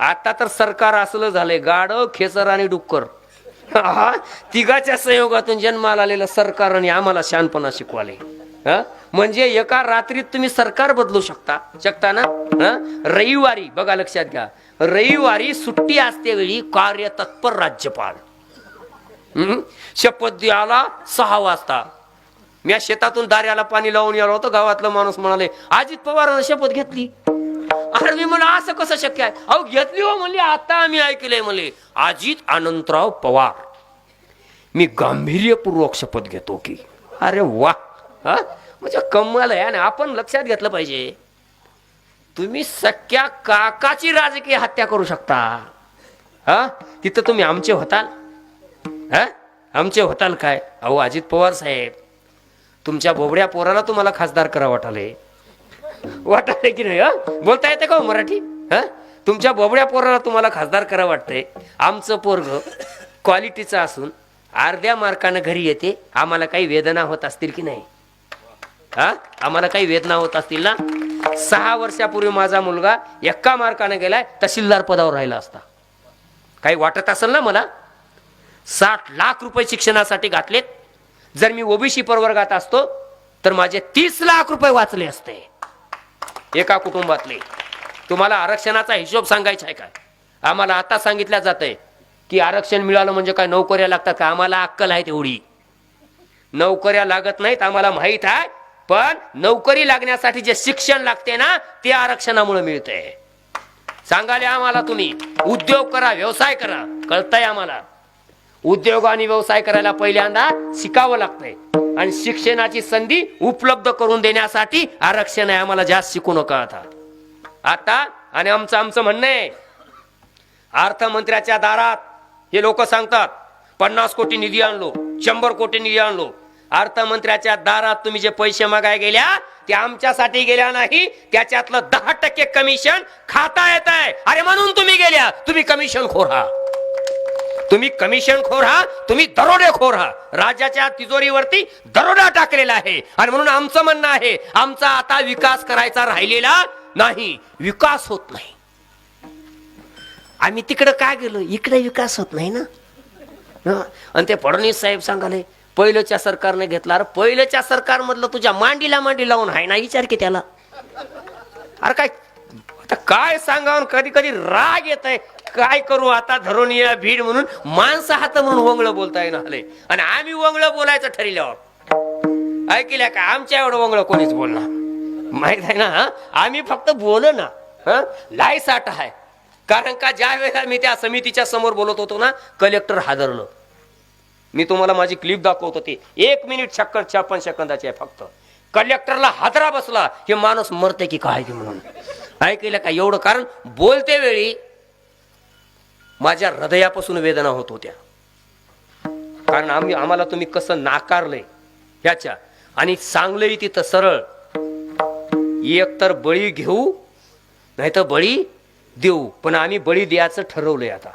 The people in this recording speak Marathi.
आता तर सरकार असलं झालंय, गाढव, खेचर आणि डुक्कर तिघाच्या संयोगातून जन्माला आलेलं सरकार आणि आम्हाला शहाणपणा शिकवाले. म्हणजे एका रात्रीत तुम्ही सरकार बदलू शकता ना. रविवारी बघा, लक्षात घ्या, रविवारी सुट्टी असते वेळी कार्यतत्पर राज्यपाल शपथ द्यायला 6 वाजता. मी शेतातून दाऱ्याला पाणी लावून यायला होतो, गावातला माणूस म्हणाले अजित पवारांनी शपथ घेतली. अरे मी म्हणलं असं कसं शक्य आहे? अहो घेतली हो म्हणली, आता आम्ही ऐकलंय म्हणले अजित अनंतराव पवार. मी गांभीर्यपूर्वक शपथ घेतो की. अरे वा, म्हणजे कमाल आहे. आणि आपण लक्षात घेतलं पाहिजे, तुम्ही सख्या काकाची राजकीय हत्या करू शकता. तिथं तुम्ही आमचे होताल. आमचे होताल काय? अहो अजित पवार साहेब, तुमच्या बोबड्या पोराला तुम्हाला खासदार करा वाटाले की नाही? बोलता येते का मराठी? तुमच्या बोबड्या पोराला तुम्हाला खासदार करा वाटतंय. आमचं पोरग क्वालिटीचं असून अर्ध्या मार्कानं घरी येते. आम्हाला काही वेदना होत असतील की नाही? आम्हाला काही वेदना होत असतील ना? 6 वर्षापूर्वी माझा मुलगा 1 मार्कानं गेलाय, तहसीलदार पदावर राहिला असता. काही वाटत असेल ना मला? 60 लाख रुपये शिक्षणासाठी घातलेत. जर मी ओबीसी प्रवर्गात असतो तर माझे 30 लाख रुपये वाचले असते एका कुटुंबातले. तुम्हाला आरक्षणाचा हिशोब सांगायचा आहे काय? आम्हाला आता सांगितलं जातंय की आरक्षण मिळालं म्हणजे काय नोकऱ्या लागतात का? आम्हाला अक्कल आहे तेवढी. नोकऱ्या लागत नाहीत आम्हाला माहित आहे, पण नोकरी लागण्यासाठी जे शिक्षण लागते ना, ते आरक्षणामुळे मिळते. सांगाले आम्हाला तुम्ही उद्योग करा, व्यवसाय करा. कळतंय आम्हाला. उद्योग आणि व्यवसाय करायला पहिल्यांदा शिकावं लागतंय, आणि शिक्षणाची संधी उपलब्ध करून देण्यासाठी आरक्षण आहे. आम्हाला जास्त शिकू नका आता. आणि आमचं म्हणणं आहे, अर्थमंत्र्याच्या दारात हे लोक सांगतात 50 कोटी निधी आणलो, 100 कोटी निधी आणलो. अर्थमंत्र्याच्या दारात तुम्ही जे पैसे मागाय गेल्या ते आमच्यासाठी गेल्या नाही, त्याच्यातलं 10% कमिशन खाता येत आहे. अरे म्हणून तुम्ही गेल्या. तुम्ही कमिशन खोर आहात, तुम्ही कमिशन खोर आहात, तुम्ही दरोडेखोर आहात. राज्याच्या तिजोरीवरती दरोडा टाकलेला आहे. आणि म्हणून आमचं म्हणणं आहे, आमचा आता विकास करायचा राहिलेला नाही. विकास होत नाही. आम्ही तिकडे काय गेलो, इकडे विकास होत नाही ना. आणि ते फडणवीस साहेब सांगाले पहिल्याच्या सरकारने घेतला. अरे पहिल्याच्या सरकार मधलं तुझ्या मांडीला मांडी लावून आहे ना, विचार की त्याला. अरे काय सांगावं, कधी कधी राग येत आहे. काय करू आता, धरून या भीड म्हणून माणसं हात म्हणून वंगळ बोलता येणार आले, आणि आम्ही वंगळ बोलायचं ठरल्यावर ऐकल्या का? आमच्या एवढं वंगळ कोणीच बोलणार माहित आहे ना. आम्ही फक्त बोल ना, लायसाट आहे. कारण का ज्या वेळेला मी त्या समितीच्या समोर बोलत होतो ना, कलेक्टर हादरलं. मी तुम्हाला माझी क्लिप दाखवत होती, 1 मिनिट 56 सेकंदाची आहे फक्त. कलेक्टरला हादरा बसला, हे माणूस मरते की काय ते म्हणून. ऐकलं का? एवढं. कारण बोलते वेळी माझ्या हृदयापासून वेदना होत होत्या. कारण आम्हाला तुम्ही कसं नाकारलंय ह्याच्या, आणि सांगलंय तिथं सरळ, एक तर बळी घेऊ नाही तर बळी देऊ. पण आम्ही बळी द्यायचं ठरवलंय आता.